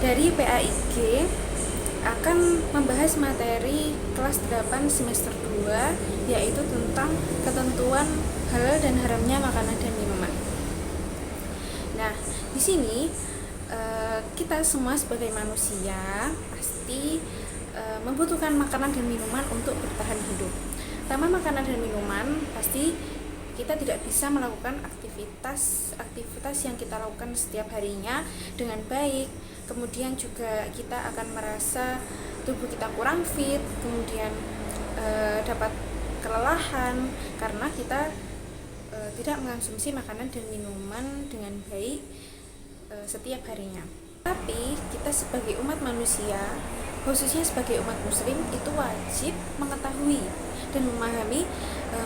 dari PAIG akan membahas materi kelas 8 semester 2, yaitu tentang ketentuan halal dan haramnya makanan dan minuman. Nah, di sini kita semua sebagai manusia pasti membutuhkan makanan dan minuman untuk bertahan hidup. Tanpa makanan dan minuman, pasti kita tidak bisa melakukan aktivitas yang kita lakukan setiap harinya dengan baik. Kemudian juga kita akan merasa tubuh kita kurang fit, kemudian dapat kelelahan karena kita tidak mengonsumsi makanan dan minuman dengan baik setiap harinya. Tapi kita sebagai umat manusia, khususnya sebagai umat muslim, itu wajib mengetahui dan memahami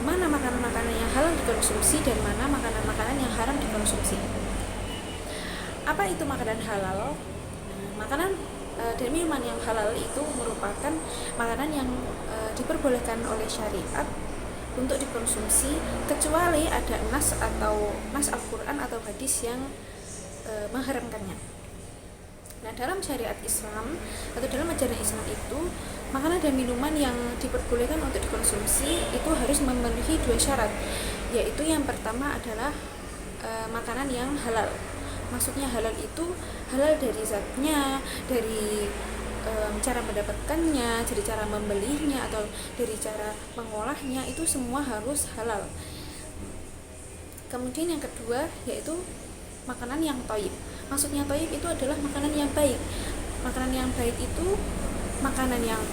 mana makanan-makanan yang halal dikonsumsi dan mana makanan-makanan yang haram dikonsumsi. Apa itu makanan halal? Makanan dan minuman yang halal itu merupakan makanan yang diperbolehkan oleh syariat untuk dikonsumsi, kecuali ada nas Al-Quran atau hadis yang mengharamkannya. Nah, dalam syariat Islam atau dalam ajaran Islam itu, makanan dan minuman yang diperbolehkan untuk dikonsumsi itu harus memenuhi 2 syarat, yaitu yang pertama adalah makanan yang halal. Maksudnya halal itu halal dari zatnya, dari cara mendapatkannya, dari cara membelinya atau dari cara mengolahnya, itu semua harus halal. Kemudian yang kedua yaitu makanan yang thayyib. Maksudnya thayyib itu adalah makanan yang baik. Makanan yang baik itu makanan yang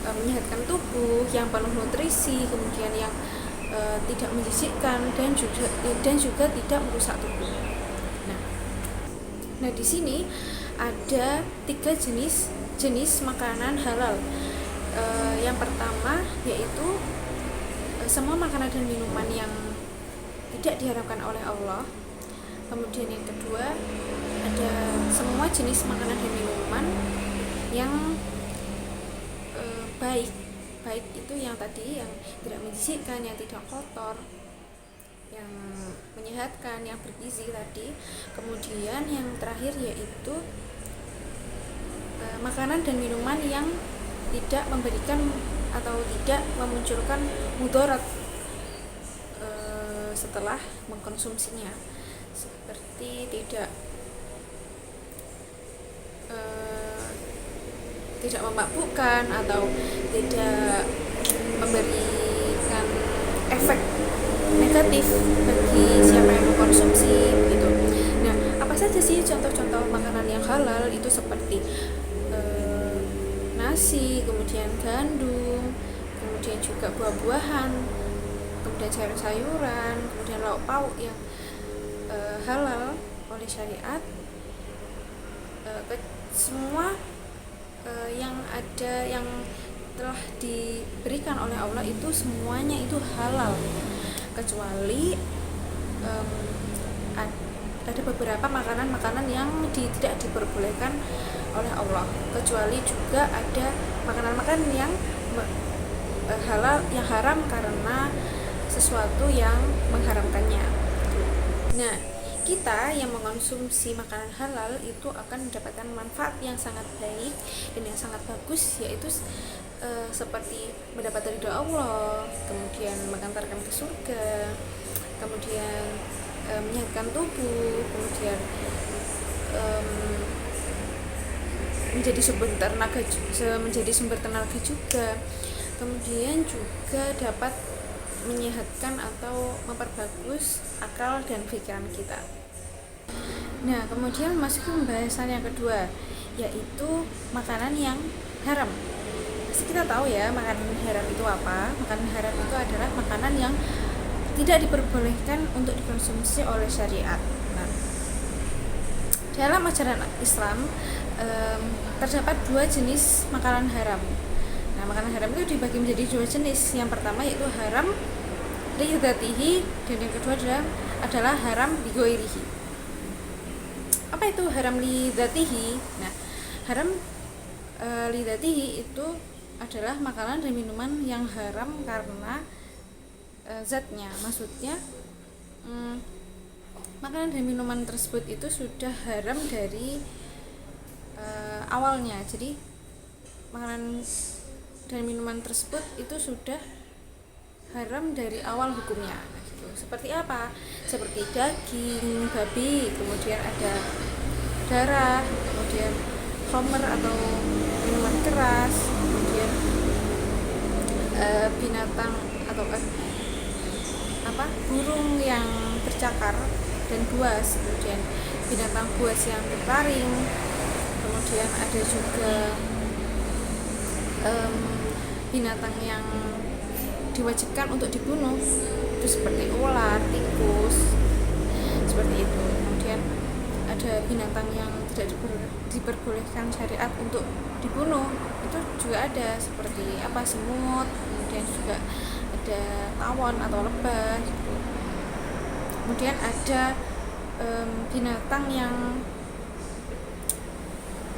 menyehatkan tubuh, yang penuh nutrisi, kemudian yang tidak menjisikkan dan juga tidak merusak tubuh. Nah, di sini ada 3 jenis makanan halal. Yang pertama yaitu semua makanan dan minuman yang tidak diharapkan oleh Allah. Kemudian yang kedua ada semua jenis makanan dan minuman yang baik itu yang tadi, yang tidak menjisikkan, yang tidak kotor, yang menyehatkan, yang bergizi tadi. Kemudian yang terakhir yaitu makanan dan minuman yang tidak memberikan atau tidak memunculkan mudarat setelah mengkonsumsinya, seperti tidak memabukkan atau tidak memberikan efek negatif bagi siapa yang mengkonsumsi gitu. Nah, apa saja sih contoh-contoh makanan yang halal? Itu seperti nasi, kemudian gandum, kemudian juga buah-buahan, kemudian sayur-sayuran, kemudian lauk pauk yang halal oleh syariat. Semua yang ada yang telah diberikan oleh Allah itu semuanya itu halal, kecuali ada beberapa makanan-makanan yang tidak diperbolehkan oleh Allah, kecuali juga ada makanan-makanan yang halal yang haram karena sesuatu yang mengharamkannya. Nah, kita yang mengonsumsi makanan halal itu akan mendapatkan manfaat yang sangat baik dan yang sangat bagus, yaitu seperti mendapat ridho Allah, kemudian mengantarkan ke surga, kemudian menyehatkan tubuh, kemudian menjadi sumber tenaga juga, kemudian juga dapat menyehatkan atau memperbagus akal dan pikiran kita. Nah, kemudian masuk ke pembahasan yang kedua, yaitu makanan yang haram. Pasti kita tahu ya, makanan haram itu apa? Makanan haram itu adalah makanan yang tidak diperbolehkan untuk dikonsumsi oleh syariat. Nah, dalam ajaran Islam terdapat 2 jenis makanan haram. Nah, makanan haram itu dibagi menjadi 2 jenis. Yang pertama yaitu haram lidzatihi dan yang kedua adalah haram lighairihi. Apa itu haram lidzatihi? Nah, haram lidzatihi itu adalah makanan dan minuman yang haram karena zatnya. Maksudnya makanan dan minuman tersebut itu sudah haram dari awalnya. Jadi makanan dan minuman tersebut itu sudah haram dari awal hukumnya gitu. Seperti apa? Seperti daging babi, kemudian ada darah, kemudian khamr atau minuman keras, kemudian binatang atau burung yang bercakar dan buas, kemudian binatang buas yang bertaring, kemudian ada juga binatang yang diwajibkan untuk dibunuh, itu seperti ular, tikus, seperti itu. Kemudian ada binatang yang tidak diperbolehkan syariat untuk dibunuh, itu juga ada, seperti semut, kemudian juga ada tawon atau lebah gitu. Kemudian ada binatang yang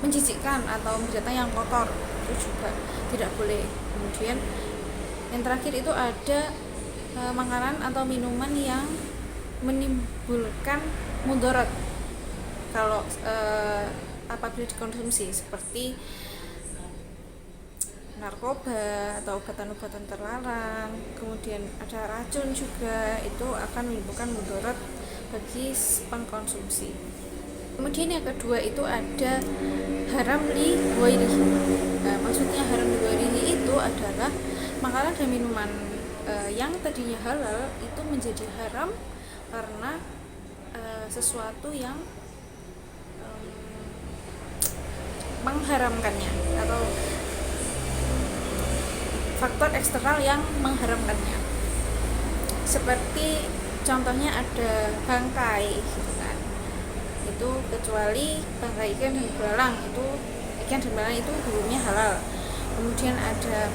menjijikkan atau binatang yang kotor, itu juga tidak boleh. Kemudian yang terakhir itu ada makanan atau minuman yang menimbulkan mudarat kalau apabila dikonsumsi, seperti narkoba atau obat-obatan terlarang. Kemudian ada racun juga, itu akan menimbulkan mudarat bagi pengkonsumsi. Kemudian yang kedua itu ada haram li ghairihi. Maksudnya haram li ghairihi itu adalah makanan dan minuman yang tadinya halal itu menjadi haram karena sesuatu yang mengharamkannya atau faktor eksternal yang mengharamkannya. Seperti contohnya ada bangkai gitu kan. Itu kecuali bangkai ikan dan belalang, itu ikan dan belalang itu hukumnya halal. Kemudian ada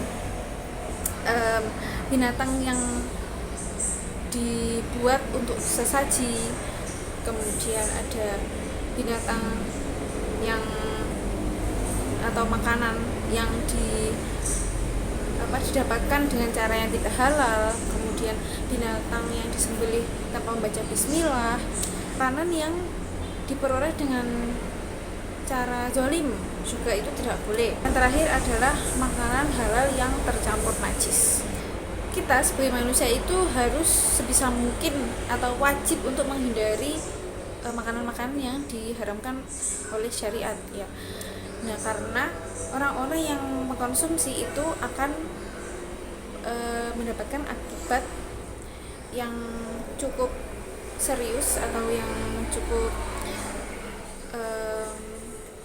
binatang yang dibuat untuk sesaji, kemudian ada binatang yang atau makanan yang didapatkan dengan cara yang tidak halal, kemudian binatang yang disembelih tanpa membaca bismillah, makanan yang diperoleh dengan cara zalim juga itu tidak boleh. Yang terakhir adalah makanan halal yang tercampur najis. Kita sebagai manusia itu harus sebisa mungkin atau wajib untuk menghindari makanan-makanan yang diharamkan oleh syariat ya. Nah, karena orang-orang yang mengkonsumsi itu akan mendapatkan akibat yang cukup serius atau yang cukup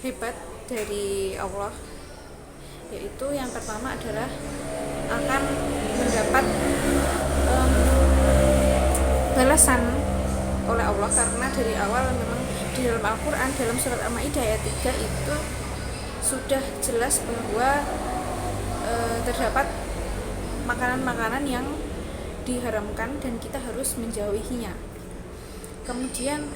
hebat dari Allah, yaitu yang pertama adalah akan mendapat balasan oleh Allah, karena dari awal memang di dalam Al-Quran dalam surat Al-Maidah ayat 3 itu sudah jelas bahwa terdapat makanan-makanan yang diharamkan dan kita harus menjauhinya. Kemudian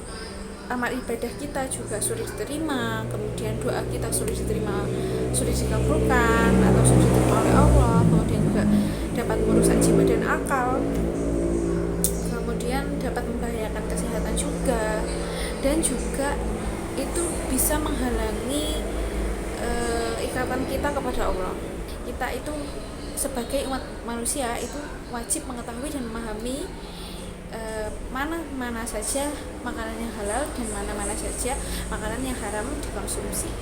amal ibadah kita juga sulit diterima, kemudian doa kita sulit diterima, sulit dikabulkan atau sulit diterima oleh Allah, kemudian juga dapat merusak jiwa dan akal, kemudian dapat membahayakan kesehatan juga, dan juga itu bisa menghalangi ikatan kita kepada Allah. Kita itu sebagai umat manusia itu wajib mengetahui dan memahami mana saja makanan yang halal dan mana saja makanan yang haram dikonsumsi.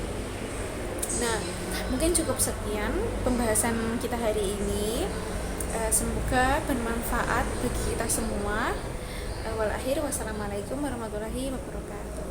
Nah, mungkin cukup sekian pembahasan kita hari ini. Semoga bermanfaat bagi kita semua. Wassalamualaikum warahmatullahi wabarakatuh.